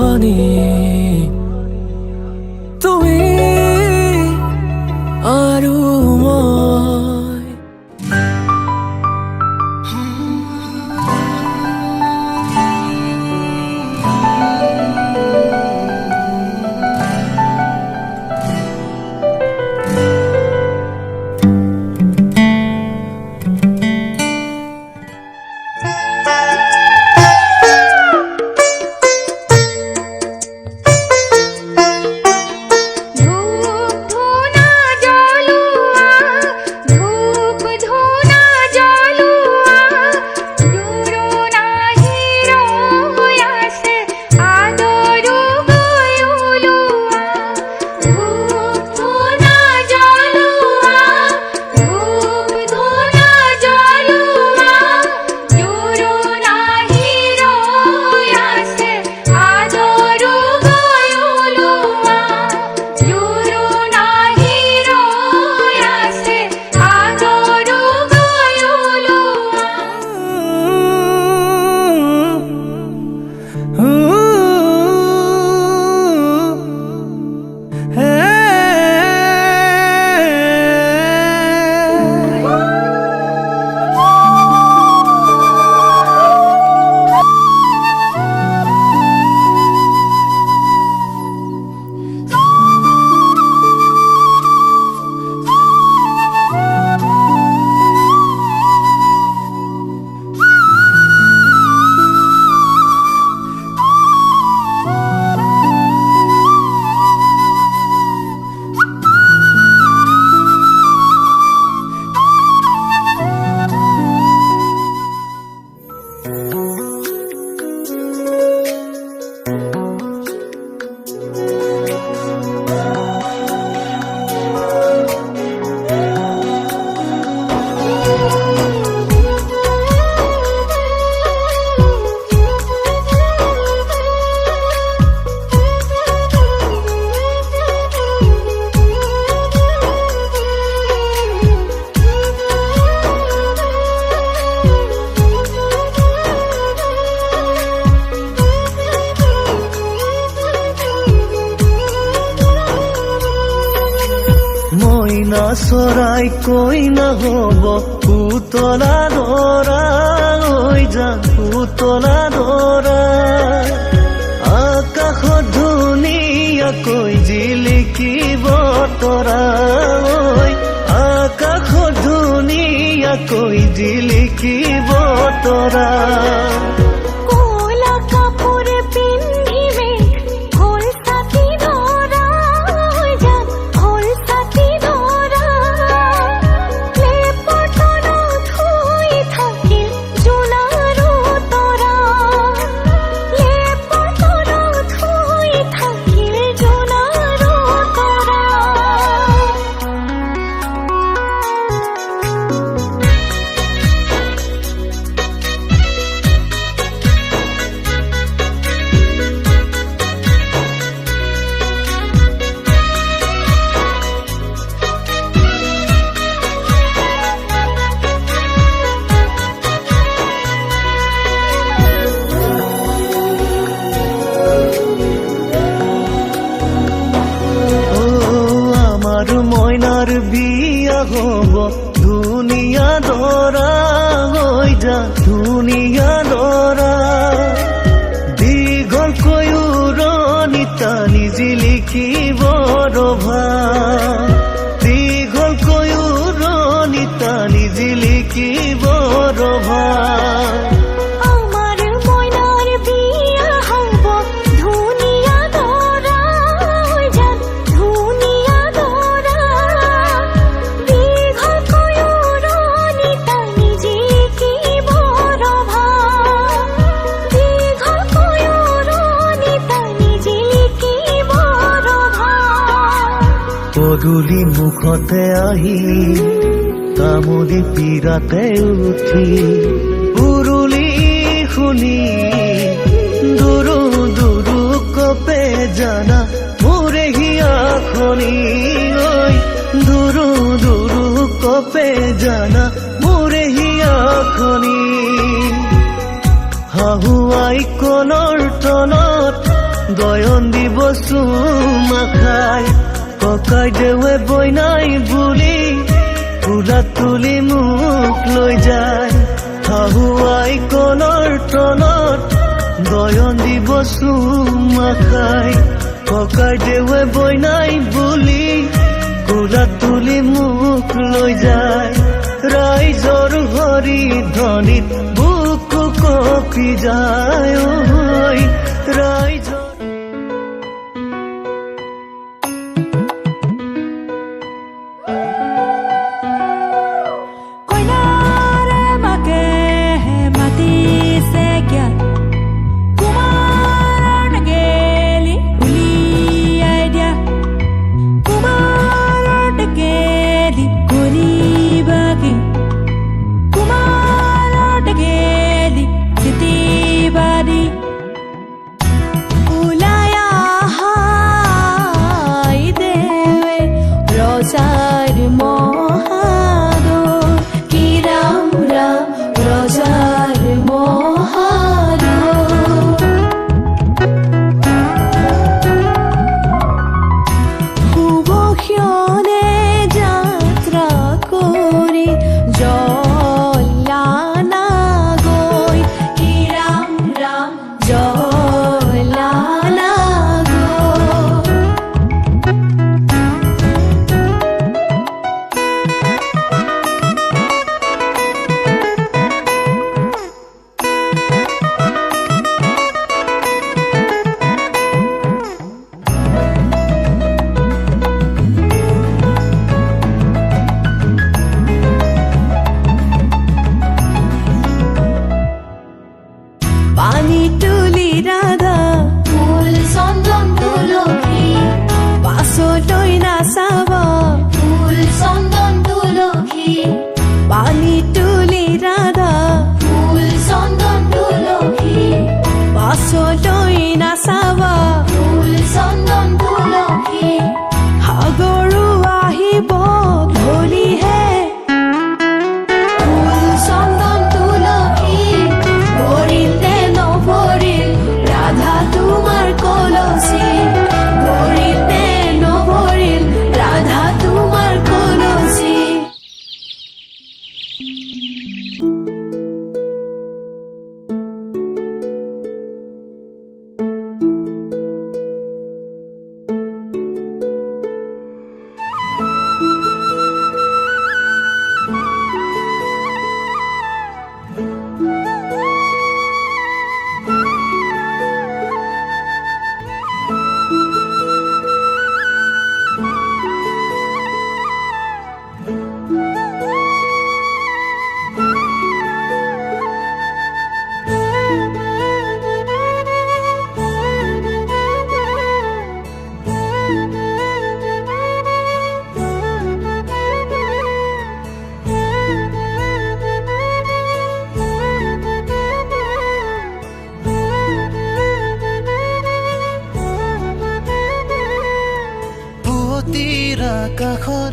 সলনি তুমি আৰু মই মইনা চৰাই কৈ নহ'ব পুতলা দৰা হৈ যান পুতলা দৰা আকাশত ধুনীয়াকৈ জিলিকিব তৰা আকাশত ধুনীয়াকৈ জিলিকিব তৰা মইনাৰ বিয়া হ'ব ধুনীয়া দৰা হৈ যা ধুনীয়া দৰা দীঘলকৈ উৰণি টানি জিলিকিব ৰভা দীঘলকৈ উৰণি টানি জিলিকিব ৰভা পদূলি মুখতে আহি তামুলি পীৰাতে উঠি উৰুলি শুনি দুৰু দুৰু কপে জানা মোৰে হিয়াখনি ঐ দুৰু দুৰু কপে জানা মোৰে হিয়াখনি হাহুৱাই কলৰ তলত গয়ন দিব চুমা খাই ককাই দেৱে বইনাই বুলি ফুলাত তুলি মোক লৈ যায় হাহুৱাই কলৰ তলত গয়ন দিব চুমা খাই ককাই দেৱে বইনাই বুলি ফুলাত তুলি মোক লৈ যায় ৰাইজৰ হৰি ধ্বনিত বুকু কঁপি যায় ৰাইজৰ আকাশৰ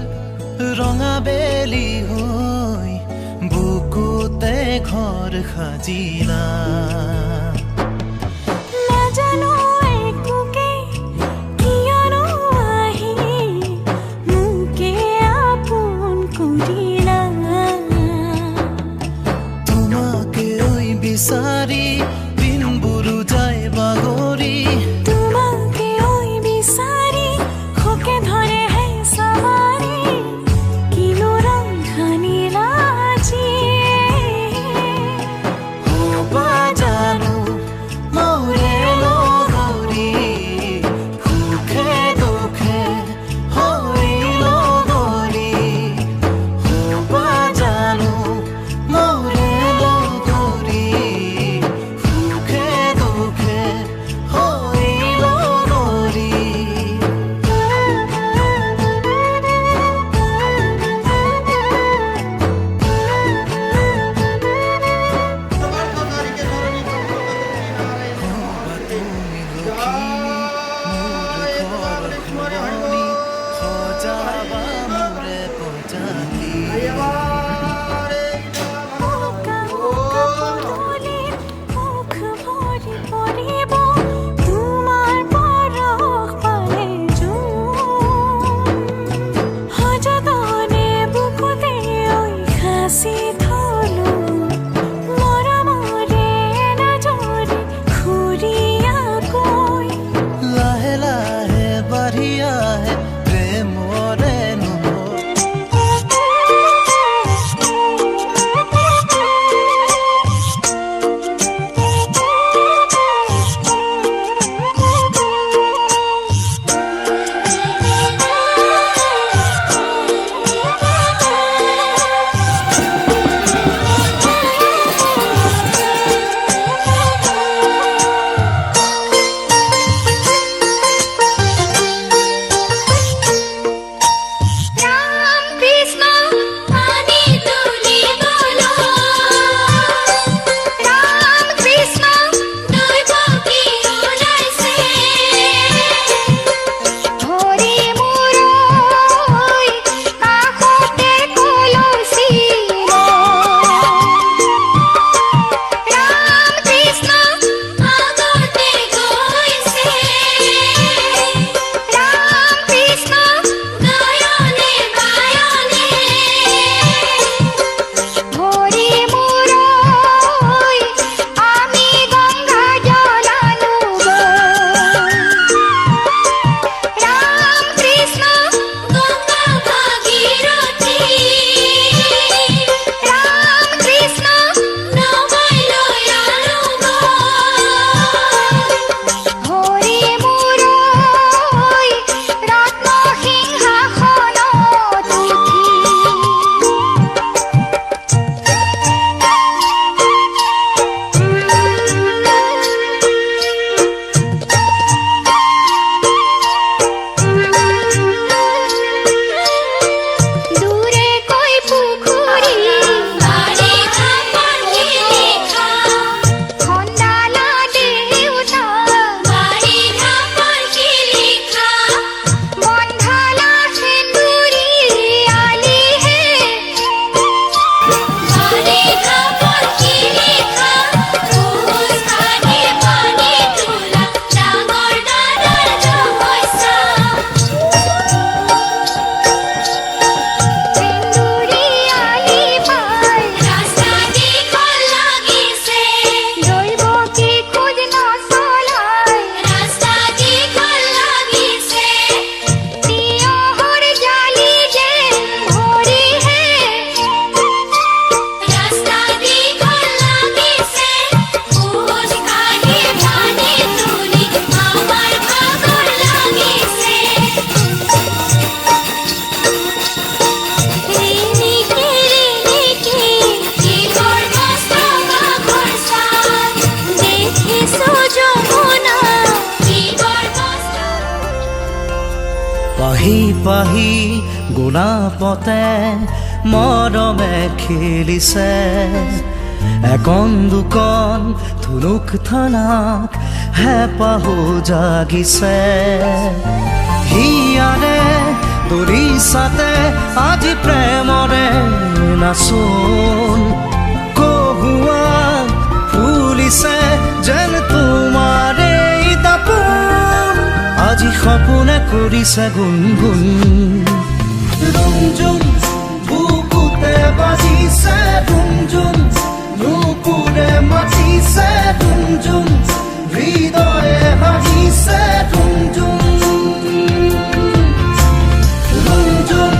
ৰঙা বেলি হৈ বুকুতে ঘৰ সাজিলা নাজানো একোকে কিয়নো আহি মোকে আপোন কৰিলা তোমাকে ঐ বিচাৰি দিনবোৰ যায় বাগৰি তোমাকে ঐ বিচাৰি খোকে ধৰে হে সৱাৰি কিনো ৰং সানিলা আজি হ'ব জানো সাঁচি থলো মৰমৰে নজৰে খুৰীয়াকৈ লাহে লাহে বাঢ়ি আহে প্ৰেমৰে নোৰ পাহি পাহি গোলাপতে মৰমে খেলিছে একন দুকন ধুনুক থানাক হেঁপাহো জাগিছে হিয়াৰে দৰিছাতে আজি প্ৰেমৰে নাচোন কহুৱা ফুলিছে যেন তোমাৰে দাপোন আজি সপোনে কৰিছে গুণগুণ ৰুমঝুম বুকুতে বাজিছে ৰুমঝুম নুপুৰে মাতিছে ৰুমঝুম হৃদয়ে হাঁহিছে ৰুমঝুম ৰুমঝুম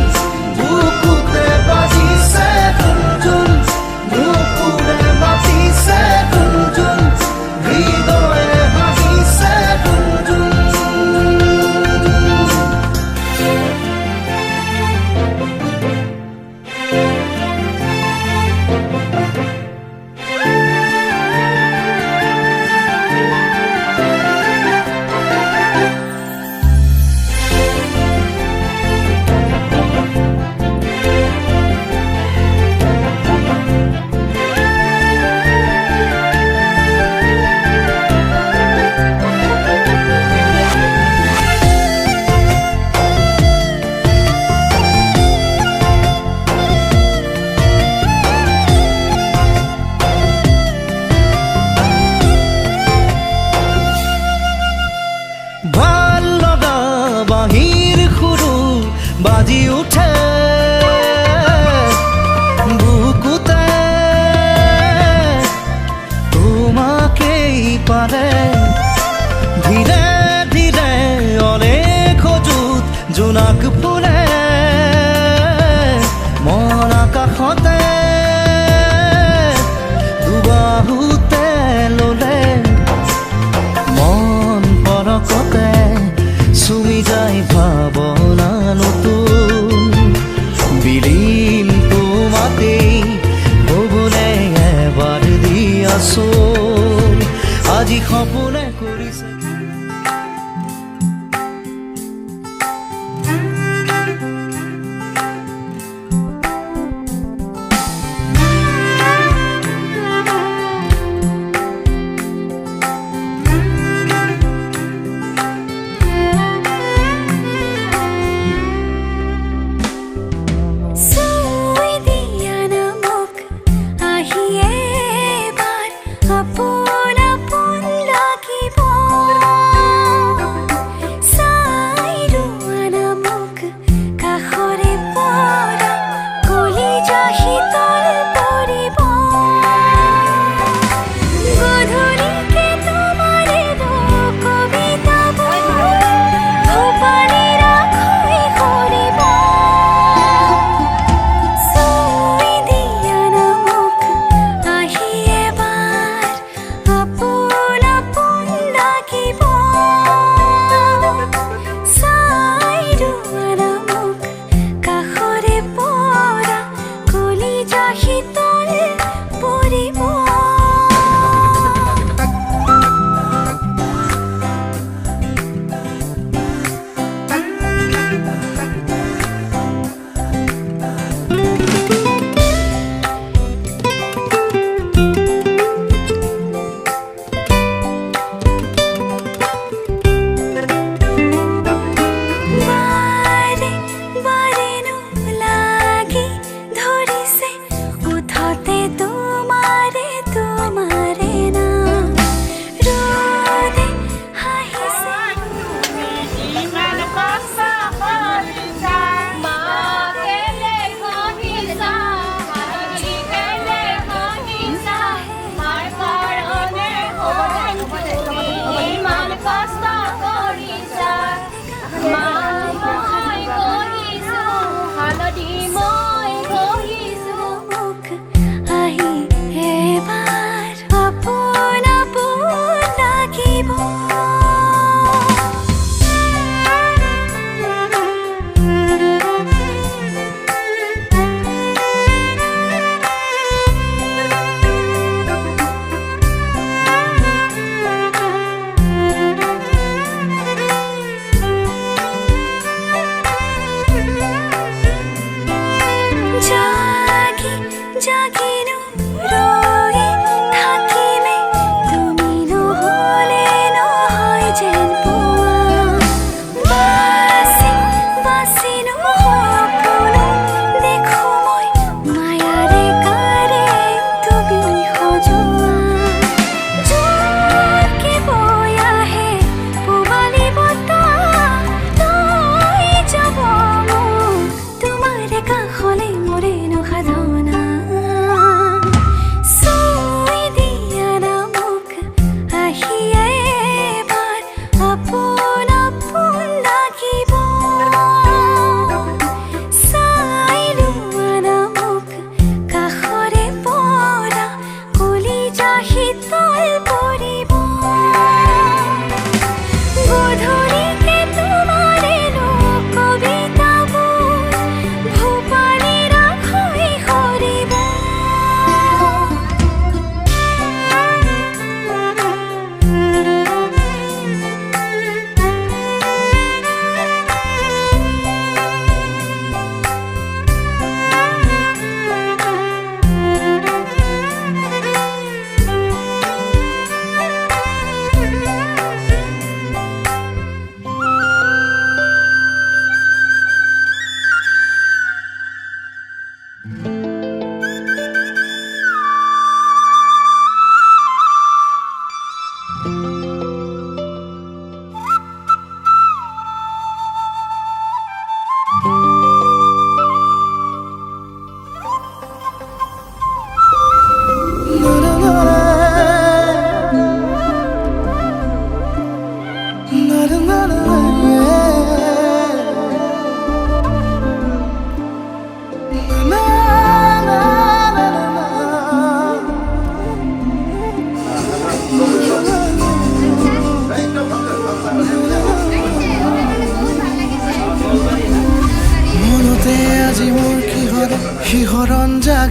বুকুতে বাজিছে ৰুমঝুম নুপুৰে মাতিছে ৰুমঝুম হৃদয়ে হাঁহিছে ৰুমঝুম আহোঁতে ল'লে মন পৰকতে চুমি যায় ভাৱনা নতুন বিলীন তোমাতেই হ'বনে এবাৰ দিয়াচোন আজি সপোনে কৰিছে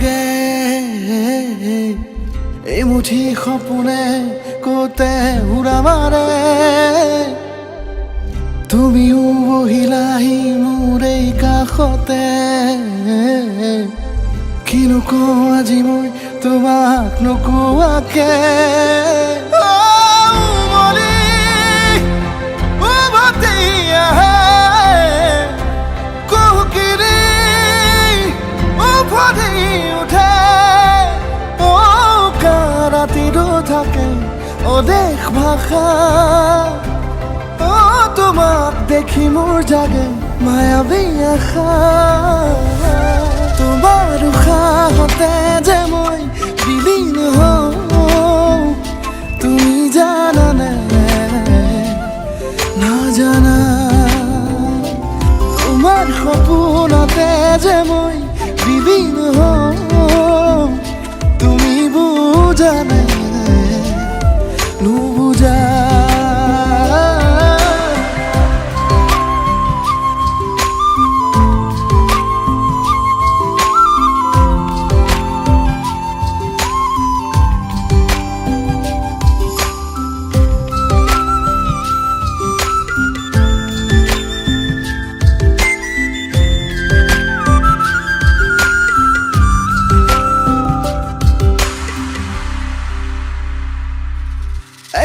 লাগে এই মুঠি সপোনে কোতে উৰা মাৰে তুমিও বহিলাহি মোৰ এই কাষতে কিনো কওঁ আজি মই তোমাক নোকোৱাকে থাকে অদেশ ভাষা তোমাক দেখি মোৰ জাগে মায়াবী আশা তোমাৰ উশাহতে যে মই বিলীন হওঁ তুমি জানানে নাজানা তোমাৰ সপোনতে যে মই বিলীন হওঁ তুমি বুজানে নুবুজা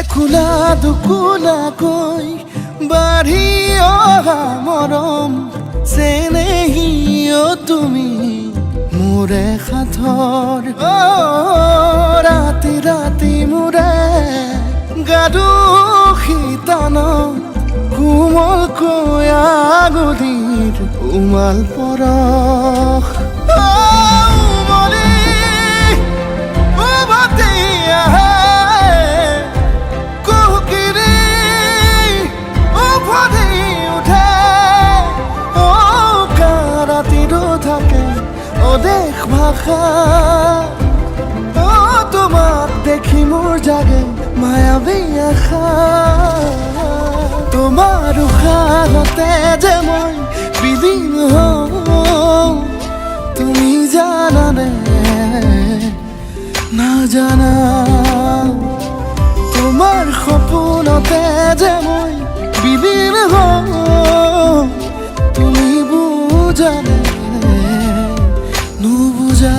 একুলা দুকুলাকৈ বাঢ়ি অহা মৰম চেনেহিও তুমি মোৰে সাথৰ ৰাতি ৰাতি মোৰে গাদু শীতন কোমলকৈ আগুলিৰ উমাল পৰশ অদেশ ভাষা তোমাক দেখি মোৰ জাগে মায়াবী আশা তোমাৰ উশাহতে যে মই বিলীন হওঁ তুমি জানানে নাজানা তোমাৰ সপোনতে যে মই বিলীন হওঁ তুমি বুজানে নুবুজা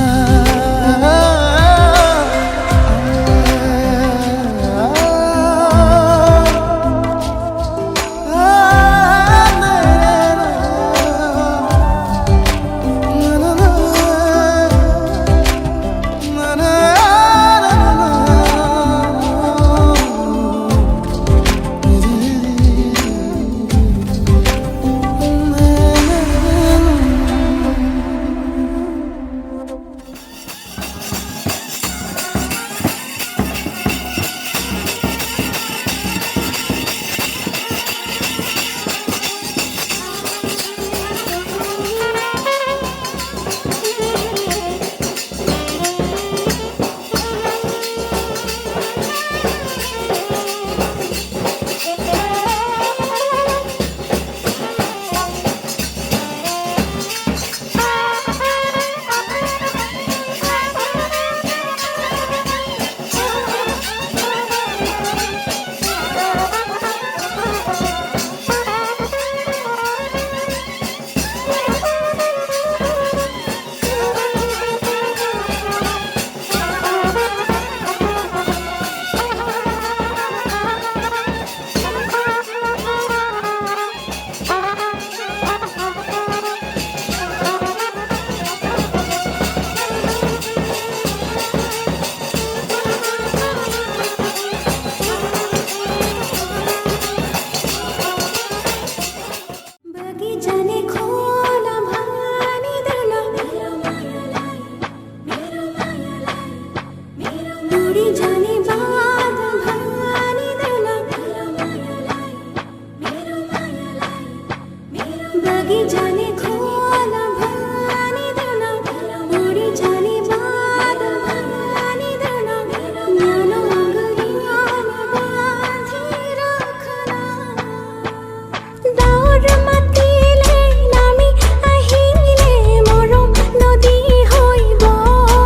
মাতিলে নামি আহিলে মৰম নদী হৈ বৈ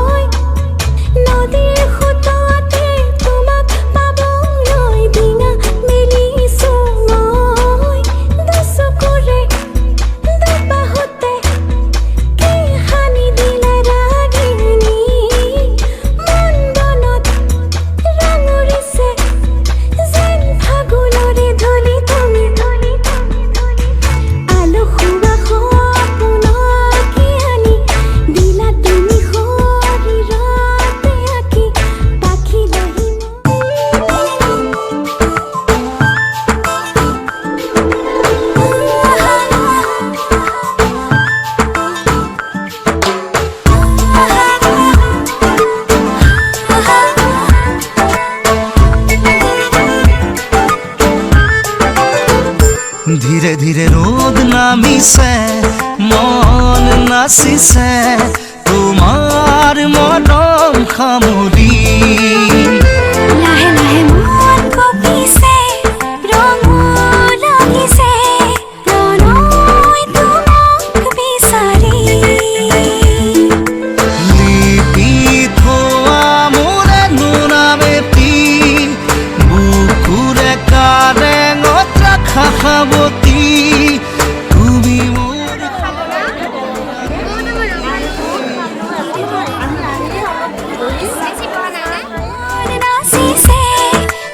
দিছে মন নাচিছে তোমাৰ মৰম সামৰি লাহে লাহে মন কঁপিছে ৰঙো লাগিছে প্ৰণয় তোমাক বিচাৰি লিপি থোৱা মোৰে নোনামেতি বুকুৰে কাৰেঙত ৰাখা সাৱতি তুমি মোৰ নাচিছে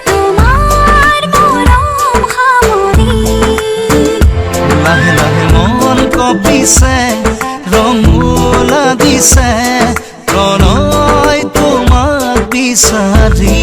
তোমাৰ মৰম সামৰি লাহে লাহে মন কঁপিছে ৰঙো লাগিছে প্ৰণয় তোমাক বিচাৰি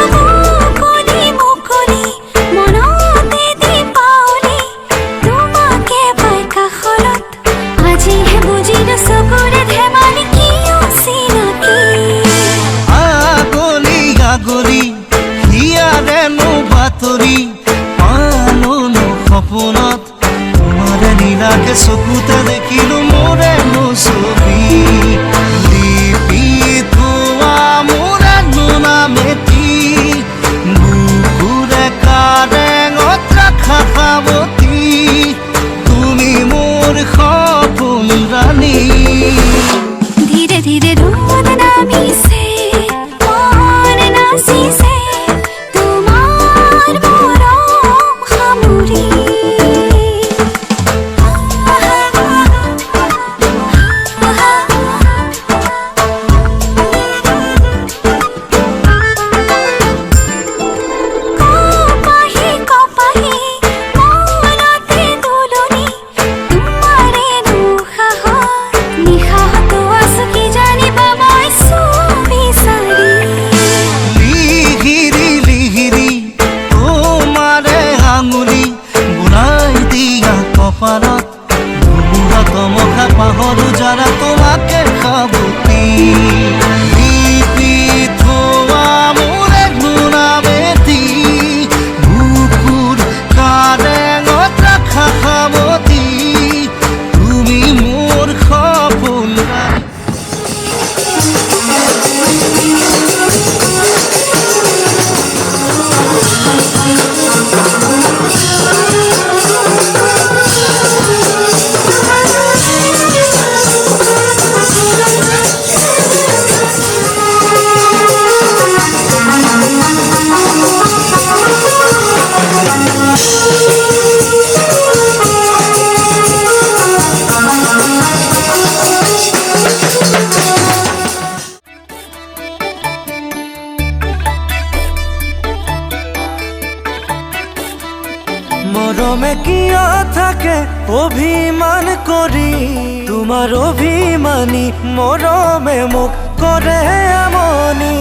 মুকলি মুকলি মনতে দীপাৱলী তোমাকে পাই কাষৰত আজিহে বুজিলো চকুৰে ধেমালি কি অচিনাকি আগলি আগলি হিয়াৰেনো বাতৰি পালোনো সপোনত তোমাৰে নীলাকে চকুতে দেখিলো মোৰেনো ছবি লিপি থোৱা মোৰে নোনামেতি বুকুৰে কাৰেঙত ৰাখা সাৱতি তুমি মোৰ সপোন ৰাণী ধীৰে ধীৰে ৰ'দ নামিছে মন নাচিছে তোমাৰ মৰম সামৰি কপাহি কপাহি মনতে দোলনি তোমাৰে দুঃসাহত নিশাহতো আছো কি জানিবা মই বিচাৰি লিহিৰি লিহিৰি তোমাৰে আঙুলি বুলাই দিয়া কপালত ধুমুহা তমকা পাহৰো যাৰা তোমাকে সাৱতি লিপি থোৱা মোৰে নোনামেতি বুকুৰ কাৰেঙত ৰাখা সাৱতি তুমি মোৰ সপোন মৰমে কিয় থাকে অভিমান কৰি তোমাৰ অভিমানী মৰমে মোক কৰে আমনি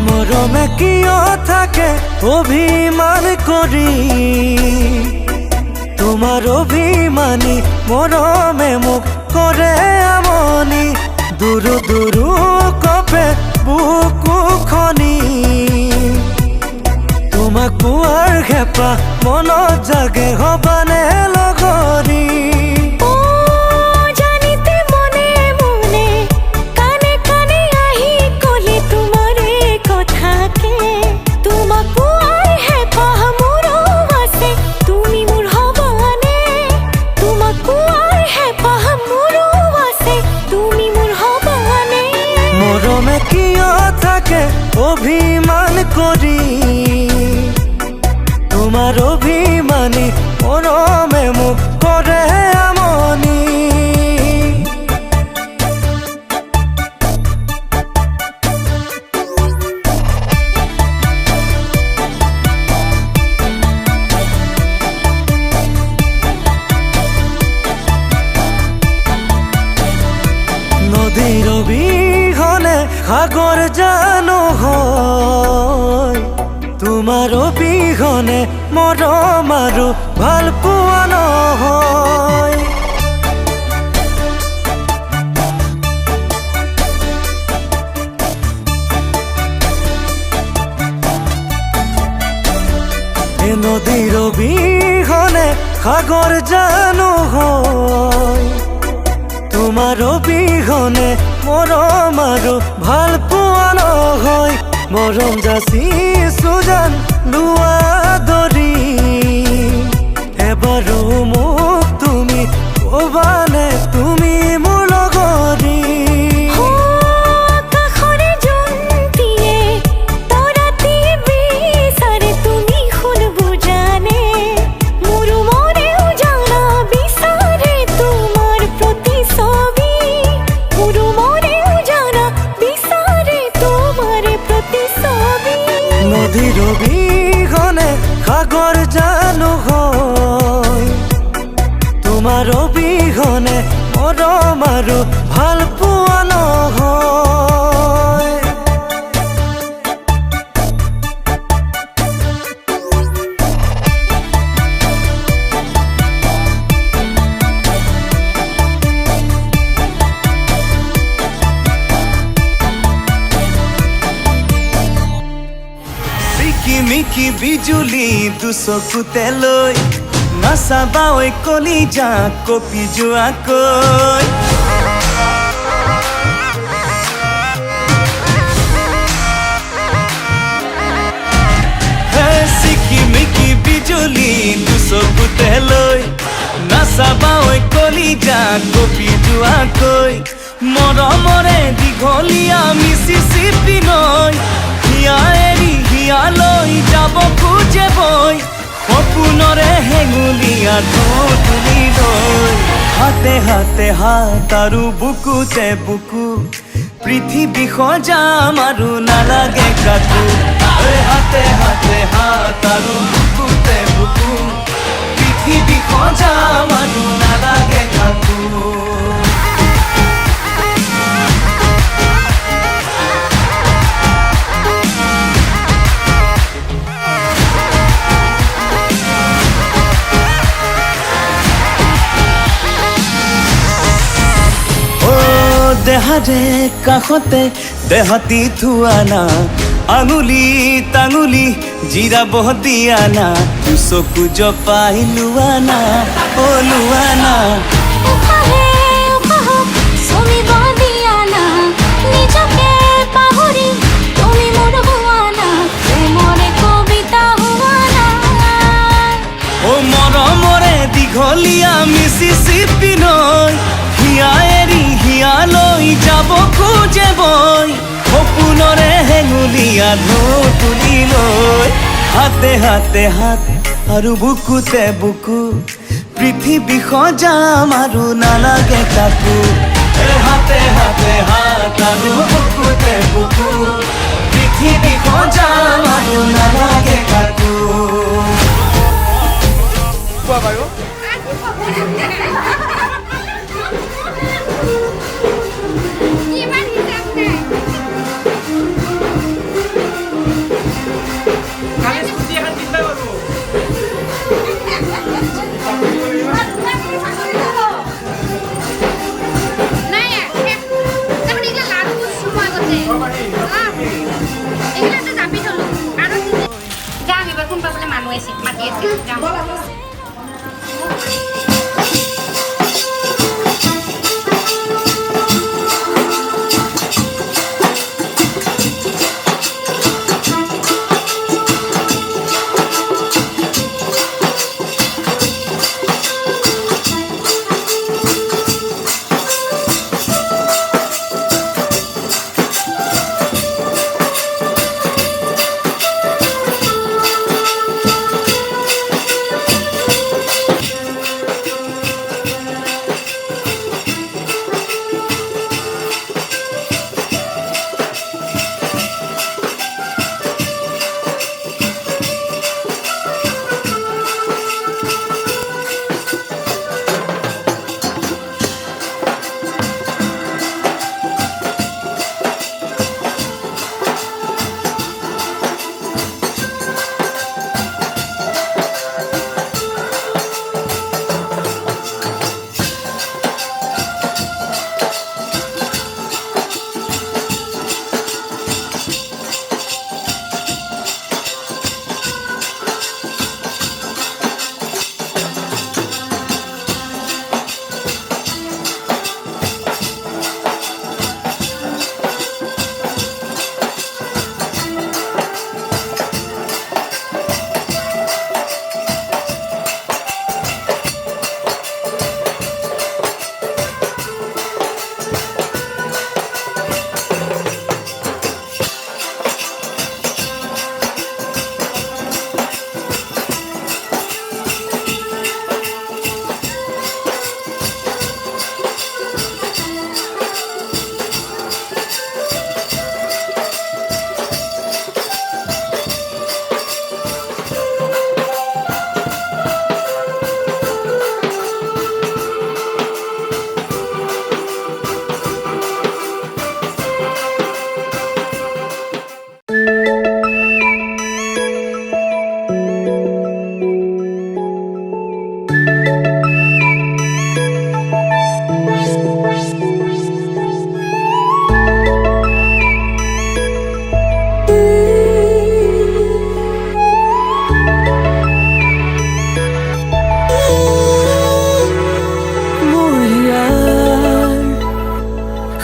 মৰমে কিয় থাকে অভিমান কৰি তোমাৰ অভিমানী মৰমে মোক কৰে আমনি দুৰু দুৰু কপে বুকু খনি তোমাক পোৱাৰ হেঁপাহ মনত জাগে হবানে লগৰী জানিতে মনে মনে কানে কানে আহি কলি তোমাৰে কথাকে তোমাক পোৱাৰ হেঁপাহ মোৰো আছে তুমি মোৰ হবানে তোমাক পোৱাৰ হেঁপাহ মোৰো আছে তুমি মোৰ হবানে মৰমে কিয় থাকে অভিমান কৰি তোমাৰ অভিমানী মৰমে মোক কৰে আমনি সাগৰ জানো হয় তোমাৰ অবিহনে মৰম আৰু ভাল পোৱা নহয় নদীৰ অবিহনে সাগৰ জানো হয় তোমাৰ অবিহনে মৰম আৰু ভাল পোৱা নহয় মৰম যাচিছো জান লোৱা দৰি এবাৰো মোক তুমি ক'বানে তুমি মোৰ লগৰী নদীৰ অবিহনে সাগৰ জানো হয় তোমাৰ অবিহনে মৰম আৰু ভাল পোৱা নহয় মিকি বিজুলি দুচকুতে লৈ নাচাবা ঐ কলিজা কপি যোৱাকৈ চিকিমিকি বিজুলি দুচকুতে লৈ নাচাবা ঐ কলিজা কপি যোৱাকৈ মৰমৰে দীঘলীয়া মিচিচিপি নৈ হিয়া এৰি হিয়ালৈ যাব খোজে বৈ সপোনৰে হেঙুলীয়া তুলি লৈ হাতে হাতে হাত আৰু বুকুতে বুকু পৃথিৱী সজাম আৰু নালাগে কাকো হাতে হাতে হাত আৰু বুকুতে বুকু পৃথিৱী সজাম আৰু নালাগে কাকো দেহাৰে কাষতে দেহাতি থোৱানা আঙুলি টাঙুলি জিৰাব দিয়ানা চকু জপাই লোৱানা অ লোৱানা অ মৰমৰে দীঘলীয়া মিচিচিপি নৈ হিয়া এৰি হিয়ালৈ যাব খোজে বৈ সপোনৰে হেঙুলীয়া তুলি লৈ হাতে হাতে হাত আৰু বুকুতে বুকু পৃথিৱী সজাম আৰু নালাগে কাকো হাতে হাতে হাত আৰু বুকুতে বুকু পৃথিৱী সজাম আৰু নালাগে কাকো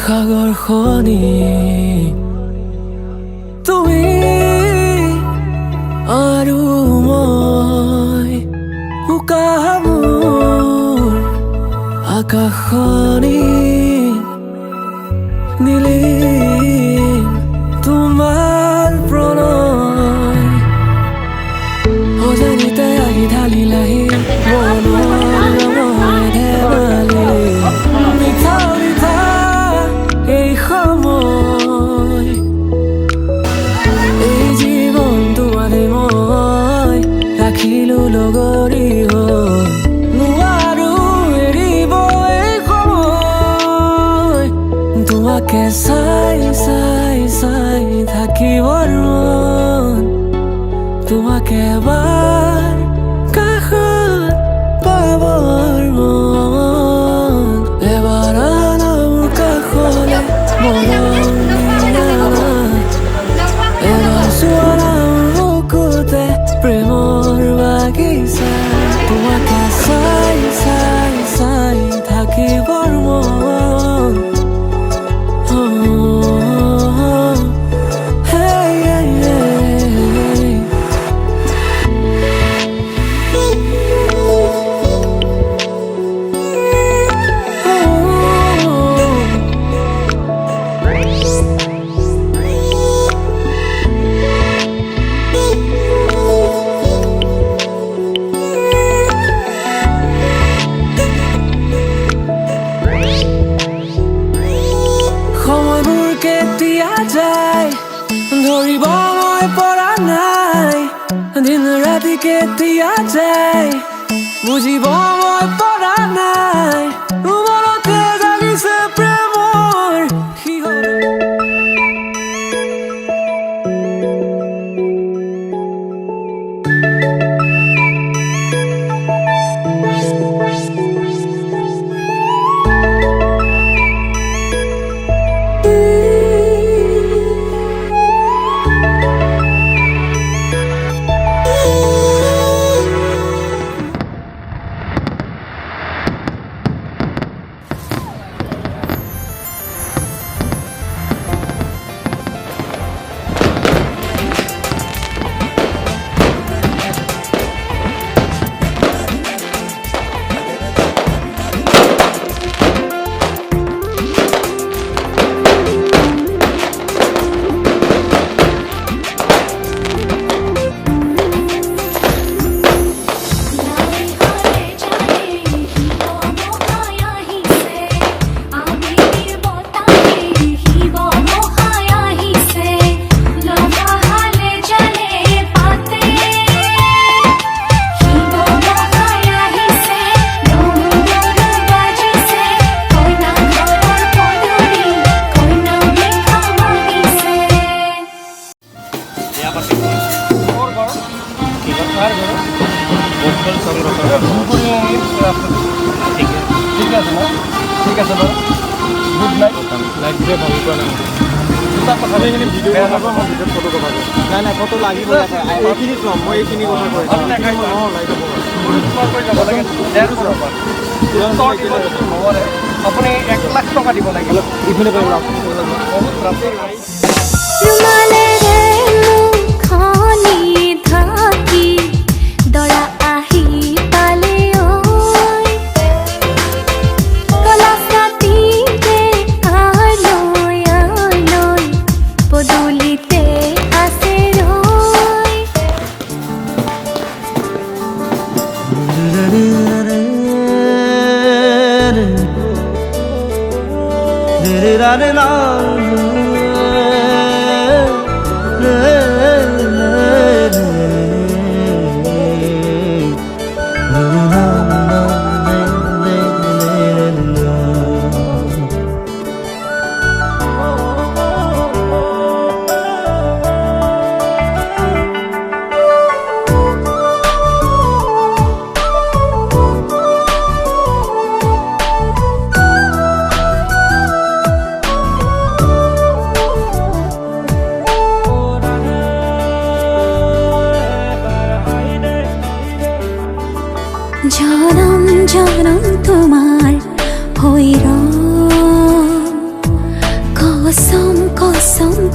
সাগৰখনি তুমি আৰু মই উকাহ মোৰ আকাশখনি নীলিম তোমাৰ প্ৰণয় অজানিতে আহি ঢালিলাহি মনৰ ৰঙৰে ধেমালি মিঠা মিঠা এই সময় এই জীৱনটো আনি মই ৰাখিলো লগৰী হৈ নোৱাৰো এৰিব এই সময় তোমাকে চাই চাই চাই থাকিবৰ মন তোমাকে এবাৰ কাষত পাবৰ মন এবাৰ আনা মোৰ কাষলে মৰম এবাৰ চোৱা মোৰ বুকুতে প্ৰেমৰ বাগিচা তোমাকে চাই চাই চাই থাকিবৰ মন hey, hey, hey. সময়বোৰ কেতিয়া যায় ধৰিব মই পৰা নাই দিন ৰাতি কেতিয়া যায় বুজিব মই পৰা নাই মনতে জাগিছে প্ৰেমৰ শিহৰ ঠিক আছে বাৰু গুড নাইট লাইট দিলে ভাল পোৱা নাই দুটা কথা এইখিনি ভিডিঅ' বনাব মই ভিডিঅ'ত ফটো কভাৰ নাই নাই ফটো লাগিব এইখিনি চোৱা মই এইখিনি কথা কৈছোঁ অঁ লাইট আপুনি 1 লাখ টকা দিব লাগিব ইফালে পাৰিব বহুত ৰাতি ৰুমালেৰে মুখনি ঢাকি দৰা আহি পালে ঐ কলা ছাতিৰে আলৈ পদূলিতে আছে ৰৈ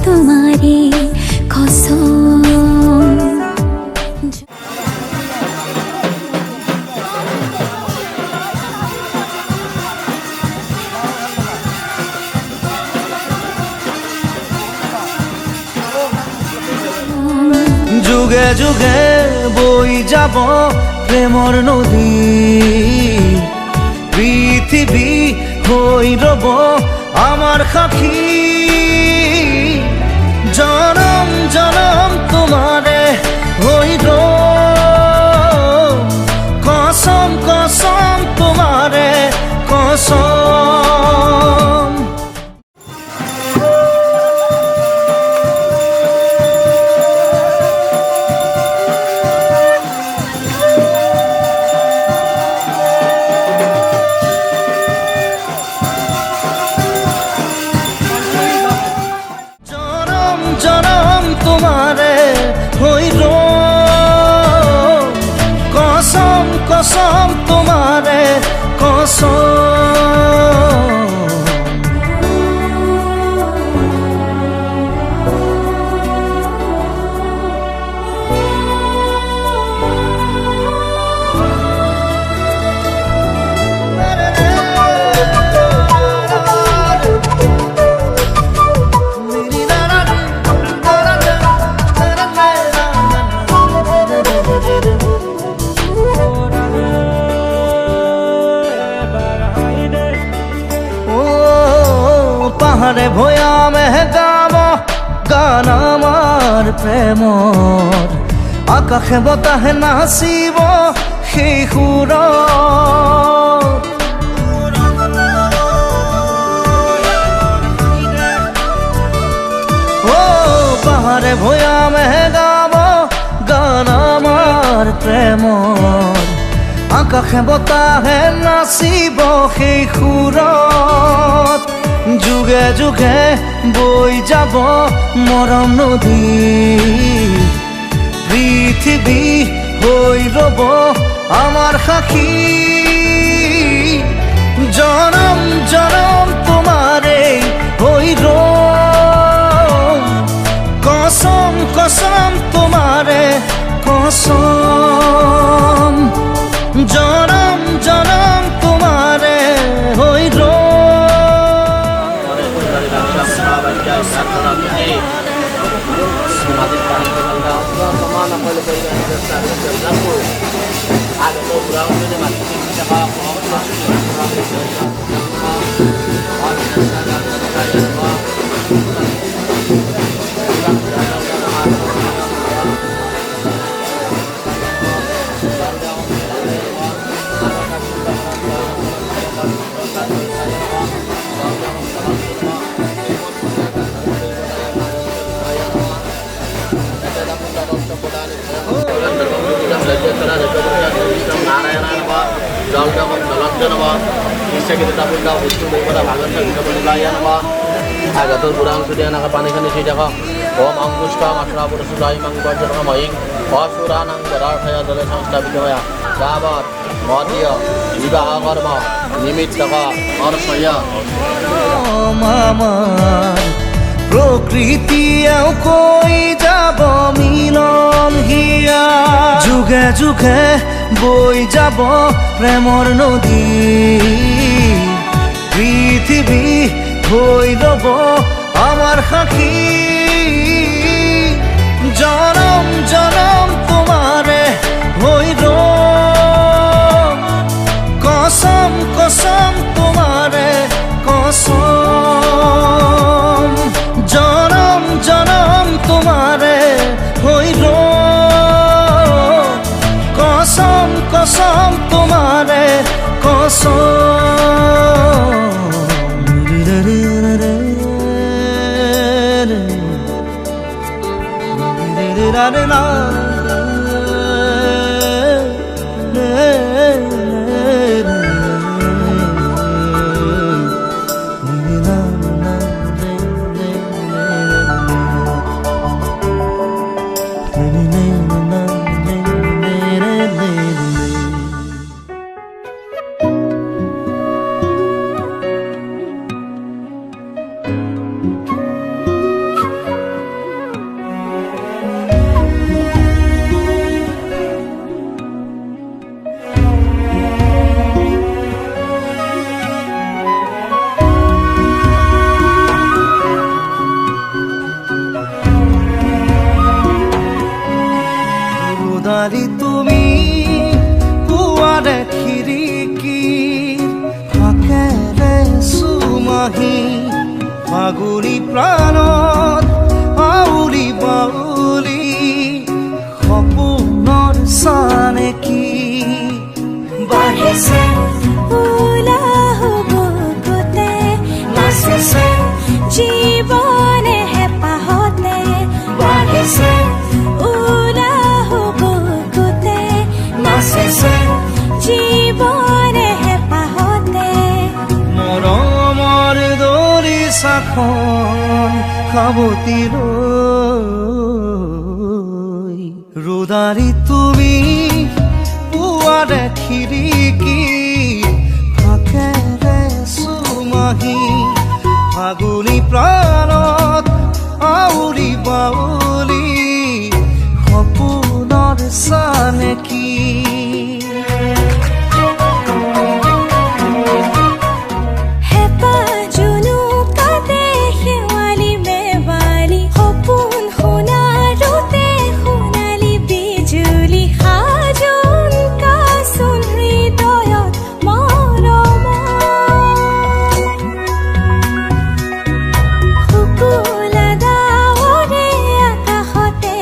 तुम्हारे कसम যুগে যুগে বই যাব প্রেমর নদী পৃথিবী হই রব আমার সাক্ষী জনম জনম তোমারে হই কসম কসম তোমারে কসম জনম তোমারে হইল কসম কসম তোমারে কসম পাহাড়ে ভয়ামে গাব গান আমার প্রেমর আকাশে বতাহে নাচিব সেই সুৰ পাহাড়ে ভয়ামে গাব গান আমাৰ প্ৰেমৰ আকাশে বতাহে নাচিব সেই সুৰত যুগে যুগে বই যাব মরম নদী পৃথিবী হই রব আমার সাক্ষী জনম জনম তোমারে হই কসম কসম তোমারে কসম জনম জনম তোমারে হই Agatul burang sudah nak panikan di sini kah? Om angkuska masra bersulai mangkuajar kamaing. Pasura nang berar saya dalam samsta bidaya. Sabar, matiya, juga agar ma, nimit taka, और saya. আমার প্রকৃতি কই যাব মিলন হিয়া যুগে যুগে বই যাব প্রেমর নদী পৃথিবী হই রব আমার সাক্ষী জনম জনম তোমারে হই কসম কসম তোমারে কসম জনম জনম তোমারে হই কসম কসম তোমারে ফাগুনী প্ৰাণত আউলি বাউলি সপোনৰ চানেকি বাঢ়িছে উলাহ বুকুতে নাচিছে জীৱনে হেঁপাহতে বাঢ়িছে উলাহ বুকুতে নাচিছে জীৱনে হেঁপাহতে মৰমৰ দৰিচাখন সাৱটি লৈ ৰোদাৰি তুমি পুৱাৰে খিৰিকী ফাকেৰে চুমাহি ফাগুনী প্ৰাণত আউলি বাউলি সপোনৰ চানেকি হেঁপাহ জুনুকাতে শেৱালি মেৱালি সপোন সোণাৰুতে সোণালী বিজুলী সাজোন কাচোন হৃদয়ত মৰম শুকুলা ডাৱৰে আকাশতে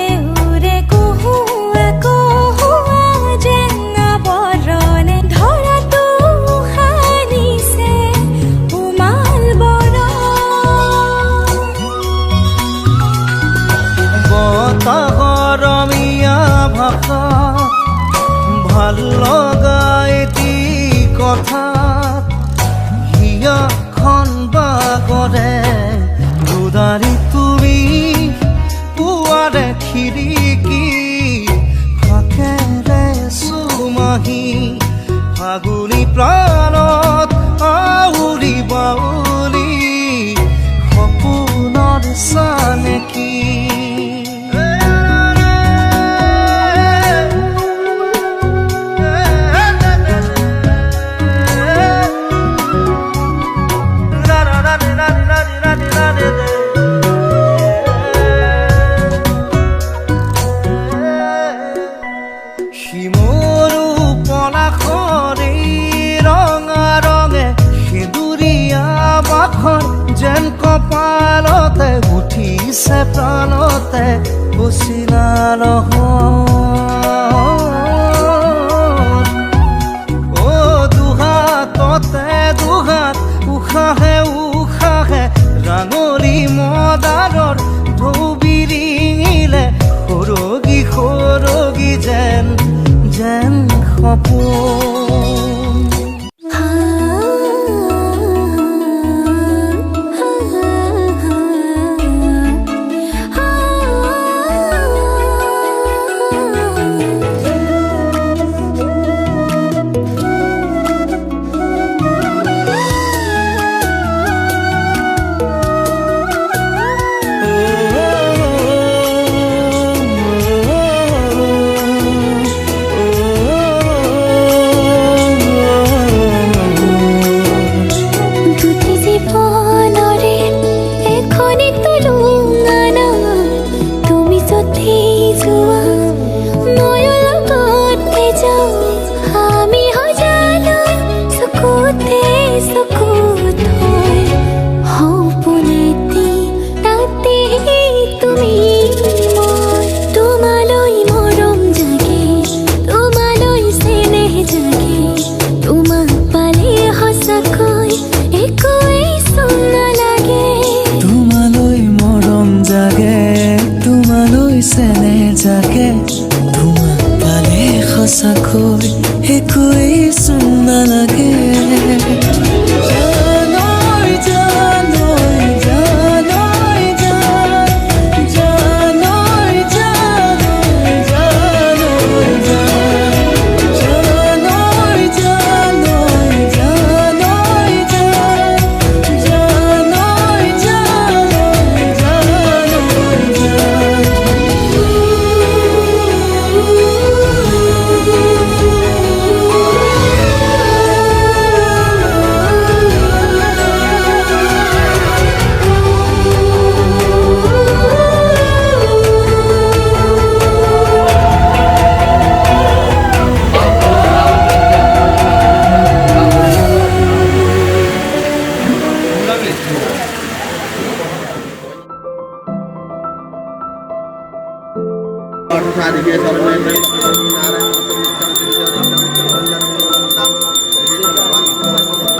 উৰে কুহুৱা কুহুৱা যেন আৱৰণে ধৰাটো সানিছে উমাল বতাহৰ ৰমীয়া ভাষা ভাল লগা এটি কথাত হিয়াখন বাগৰে ৰোদাৰি তুমি পুৱাৰে খিৰিকী ফাকেৰে চুমাহি ফাগুনী প্ৰাণত আউলি বাউলি সপোনৰ চানেকি শিমৰু পলাশৰে ৰঙা ৰঙে সেঁদুৰীয়া বাখৰ যেন কপালতে উঠিছে প্ৰাণতে বচিলা নহয় দুহাততে দুহাত উশাহে উশাহে ৰাঙলী মদাৰৰ ঢৌ বিৰিঙিলে সৰগী সৰগী যেন যেন সপোন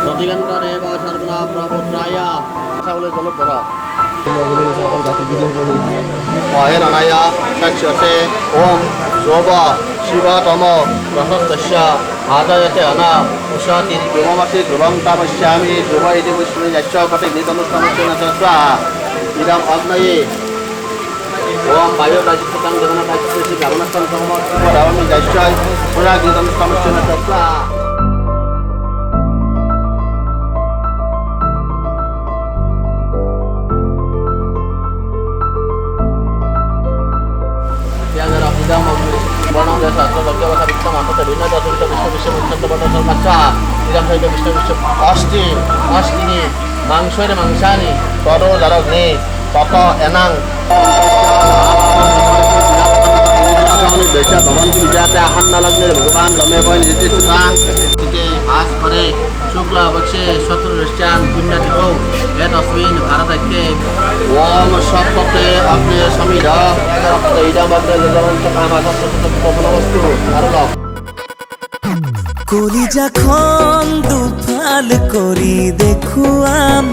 সদিগন্তরে বা সর্বনা প্রভুত্রায় সকলে জল পড়া মহেরণায়া চক্ষসে ওম শোভ শিবতম প্রসস্তস্য আদয়তে অনা উষাতি ব্রহ্মবাসী ধ্রুবং তাপস্যামি ধ্রুব ইতি বিষ্ণু যশ্চ পটে গীতনুষ্ঠমস্যেন স্বাহা ইদম অগ্নয়ে ওম বায়ু রাজিতং জগন রাজিতস্য কারণস্থল সমস্ত যশ্চ পুরা গীতনুষ্ঠমস্যেন স্বাহা বর্ণং দেশ লজ্জাবসা বিত্তম অন্তত ভিন্ন দশমিত বিশ্ব বিশ্ব উচ্চন্ত বটসল মাচ্ছা ইদম সহিত বিশ্ব বিশ্ব অষ্টিনি মাংসের মাংসানি তদ জারগ্নি তত এনাং ভবন্তি বিজাতে আহান্নলগ্নের ভগবান রমেব নির্দিষ্টাং ভাস করে শুক্লা বক্ষে শত্রুশ্চান পুণ্যতিথৌ এতস্মিন ভারতকে ওম সপ্ততে অগ্নে সমিধ ইদম অগ্নে জলন্ত কামাবস্তু আরল কলিজাখন দুফাল কৰি দেখুৱাম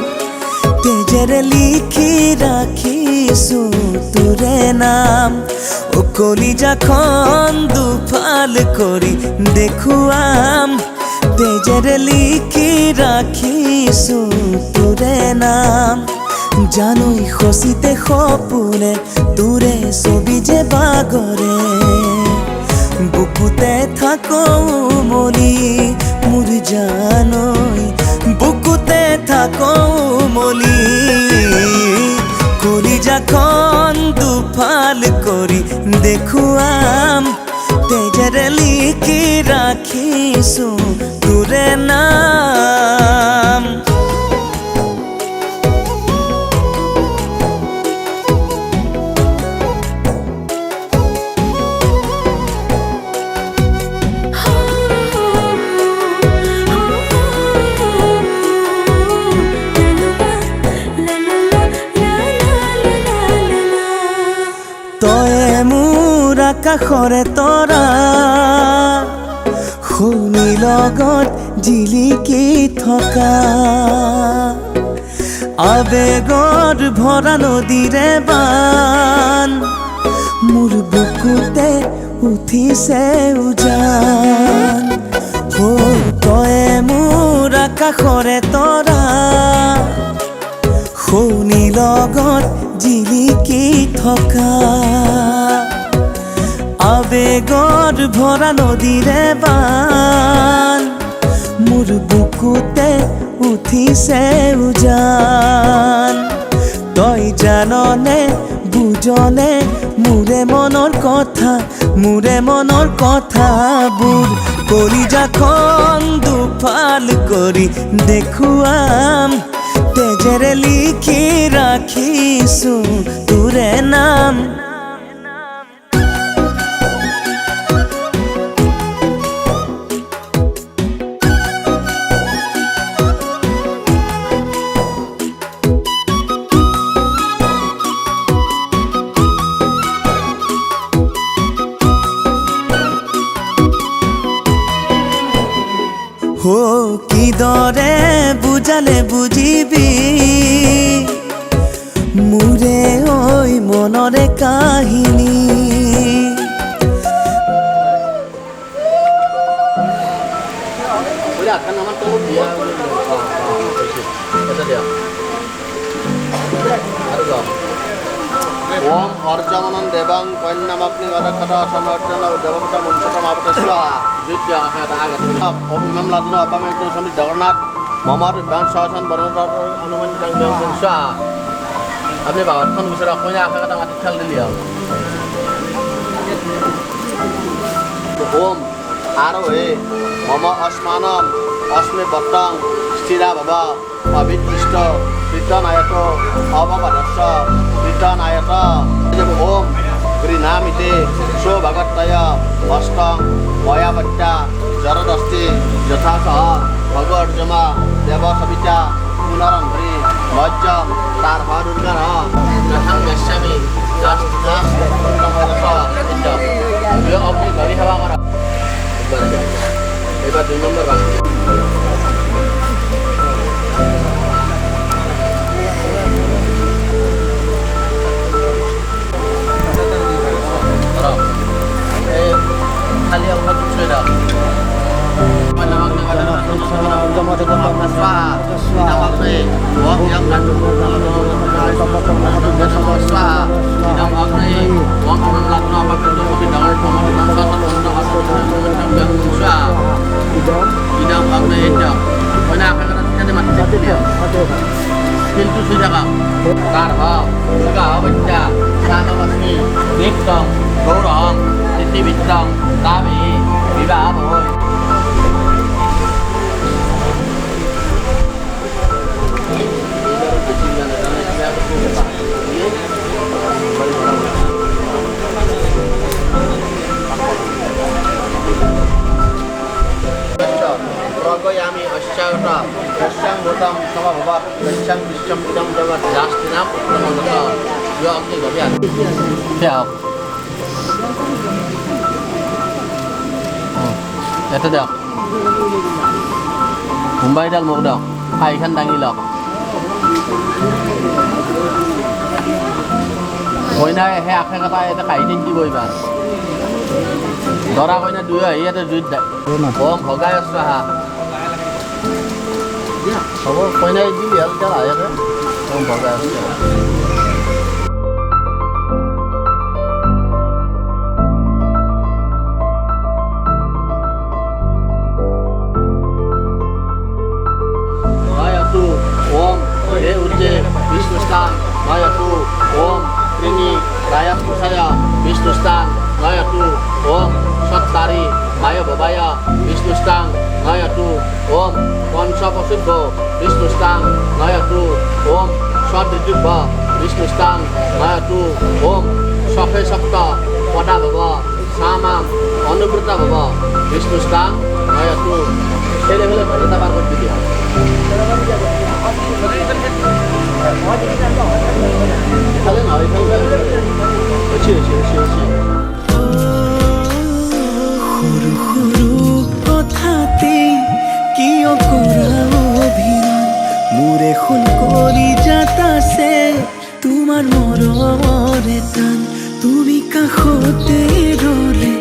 তেজেৰে লিখি ৰাখিছো তোৰে নাম ও কলিজাখন দুফাল কৰি দেখুৱাম তেজেৰে লিখি ৰাখিছো তোৰে নাম জানুই খচিতে সপোনে তোৰে ছবি যে বাগৰে বুকুতে থাকো মলি মোৰ জানই বুকুতে থাকো মলি কলিজাখন দুফাল কৰি দেখুৱাম তেজেৰে লিখি ৰাখিছো তোৰে নাম তয়ে মোৰ আকাশৰে তৰা শুনি লগত জিলিকি থকা আবেগত ভৰা নদীৰে বান মোৰ বুকুতে উঠিছে উজান তয়ে মোৰ আকাশৰে তৰা শুনি লগত জিলিকি থকা আবেগত ভৰা নদীৰে বান মোৰ বুকুতে উঠিছে উজান তই জাননে বুজনে মোৰে মনৰ কথাবোৰ কলিজাখন দুফাল কৰি দেখুৱাম তেজেৰে লিখি ৰাখিছো তোৰে নাম কিদৰে বুজালে বুজিবি মোৰে ঐ মনৰে কাহিনী ওম অর্জমনন দেবং কন্যামগ্নি গদক্ষত সমর্জন দেবতা মঞ্চমাপতস্য যুজ্য অভিমম লাদন অপমেত সমি জগন্নাথ মমর বিমান সহসন বর্ণন অনুমন্ত্রণ স্বাহা আপনি বাবাখন বিচার অকমানে আশা কথা মাটি খেল দিলি ওম আর হে মম অস্মানম অস্মে বত্তং স্থিরা বাবা অবিদৃষ্ট কীর্তনায়ত অবপদস্য কীর্তনায়ত ওম গৃহ্ণামিতে সৌভগত্তয় অষ্টং ময়াবত্যা জরদস্তি যথাসহ ভগর্জমা দেবসবিতা পুনরন্ধ্রী মজ্জম তার হরুর্গণ যথাং গচ্ছামি 2 নম্বর বাকি খালি আমরা কিছু না গৌরং পৃথিবীত্রং দাবি বিবাহ হয় Progoyami asyara Gasyang butam sama babat Gasyang bisyam budam jagat Jastinam Namanta Dua akti gabian Siap Itu dah Mumbai dal mugdak Hai kan dangilak Koina he akhe kata eta kaidin di boiba Dora koina dua iya tu duit dah Om hogai aswaha Ya, kamu koina di biar jalan ya kan Om hogai aswaha Om He Urje Visnustan Mayatu Om Rini Raya Pusaya Visnustan Mayatu Om Sattari Maya Babaya Visnustan Mayatu Om Konsa Pasibbo Visnustan Mayatu Om Sadrijubba Visnustan Mayatu Om Sakhe Sakta Pada Baba Samam Anubrata Baba Visnustan Mayatu Sele Sele Pada Barbat Vidya সৰু সৰু কথাতে কিয় কৰা অভিমান মোৰ এখন কলিজাত আছে তোমাৰ মৰমৰে টান তুমি কাষতে ৰলে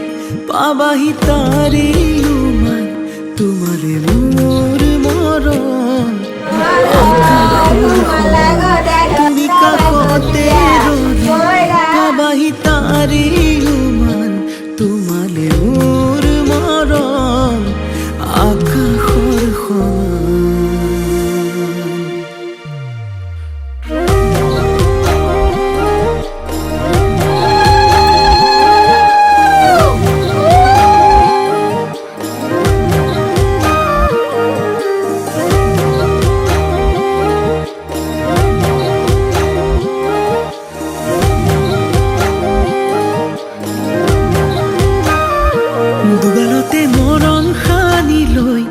পাবাহি তাৰে উমান তোমাৰে মোৰ মৰম তুমি কাষতে ৰলে পাবাহি তাৰে উমান তোমালে মোৰ মৰম আকাশৰ সমান দুগালতে মৰম সানি লৈ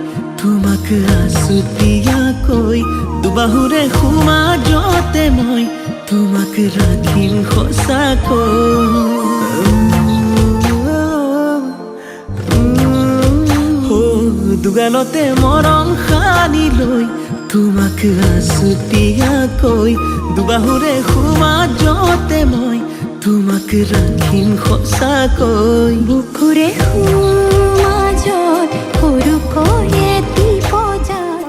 তোমাক আছুতীয়াকৈ দুবাহুৰে সমাজতে মই তোমাক ৰাখিম সঁচাকৈ দুগালতে মৰম সানি লৈ তোমাক আছুতীয়াকৈ দুবাহুৰে সমাজতে মই তোমাক ৰাখিম সঁচাকৈ বুকুৰে সমাজত সৰুকৈ এটি বজাৰ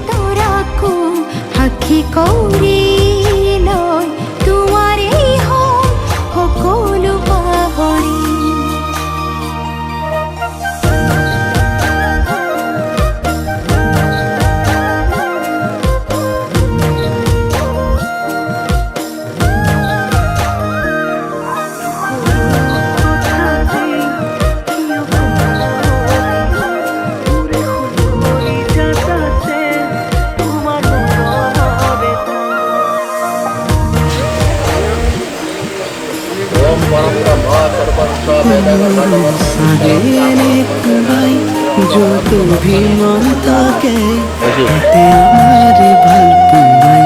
তৰাকো সাক্ষী কৰি লৈ তোমাৰেই হম সকলো পাহৰি যত অভিমান থাকে তাতে আমারে ভাল তোমায়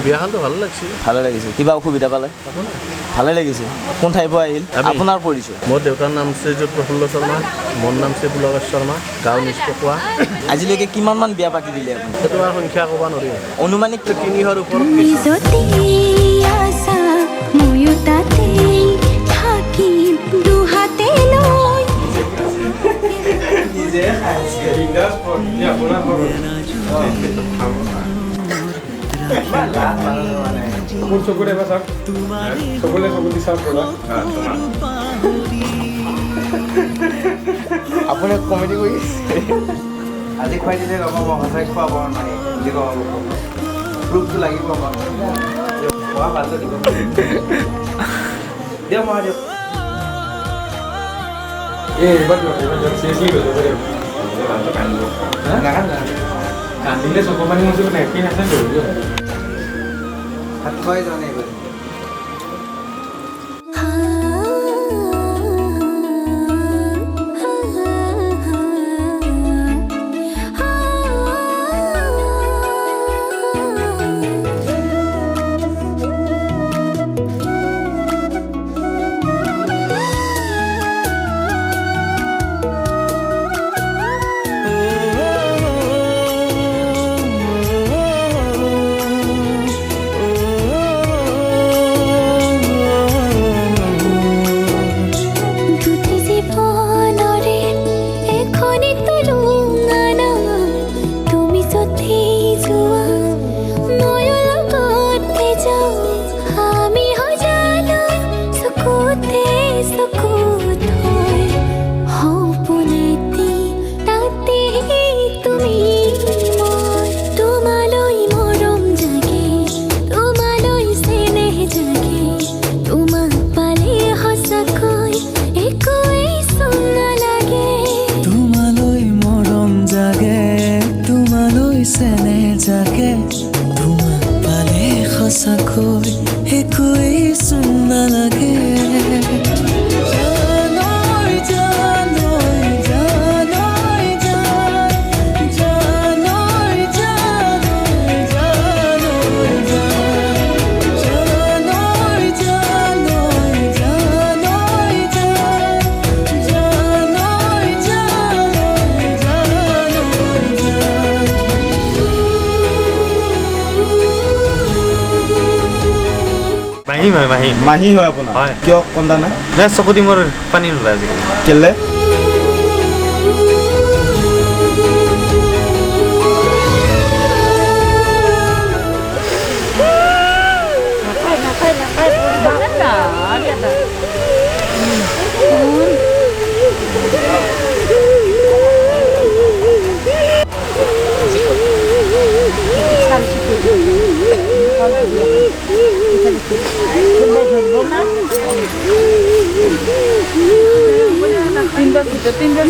বিয়াখনটো ভালো লাগছে। ভালে লাগিছে। কিবা অসুবিধা পালে? ভালে লাগিছে। কোন ঠাইৰ পৰা আহিল? আপোনাৰ পৰিচয়? মোৰ দেউতাৰ নাম শ্ৰীযুত প্ৰফুল্ল শৰ্মা, মোৰ নাম শ্ৰী পুলকেশ শৰ্মা, গাঁও নিষ্পকোৱা। আজিলৈকে কিমানমান বিয়া পাতি দিলে আপুনি? সেইটো আৰু সংখ্যা ক'ব নোৱাৰি। অনুমানিক 300ৰ ওপৰত। য'তে আছা ময়ো তাতে থাকিম দুহাতে লৈ মোৰ চকুৰে এবাৰ চাওক চকুলে চকু দি চাওক আপুনি কমেডি কৰি আজি খুৱাই দিলে ৰ'ব মই সঁচাই খোৱা বৰ নাই বুলি ক'ব প্ৰুফটো লাগিব আমাক খোৱা ভালকৈ দিব দিয়ক মই দিয়ক এইবাৰ চিৰিয়াছলি কৈছোঁ কান্দিলে চকু পানী মুচিব নেপকিন আছে ভাত খুৱাই যোৱা নাই এইবাৰ জাগে তোমাক পালে সঁচাকৈ একোৱেই চোন নালাগে মাহী হয় আপোনাৰ কিয় কন্দা নাই চকু দি মোৰ পানী নোলায় আজিকালি কেলে তিনটা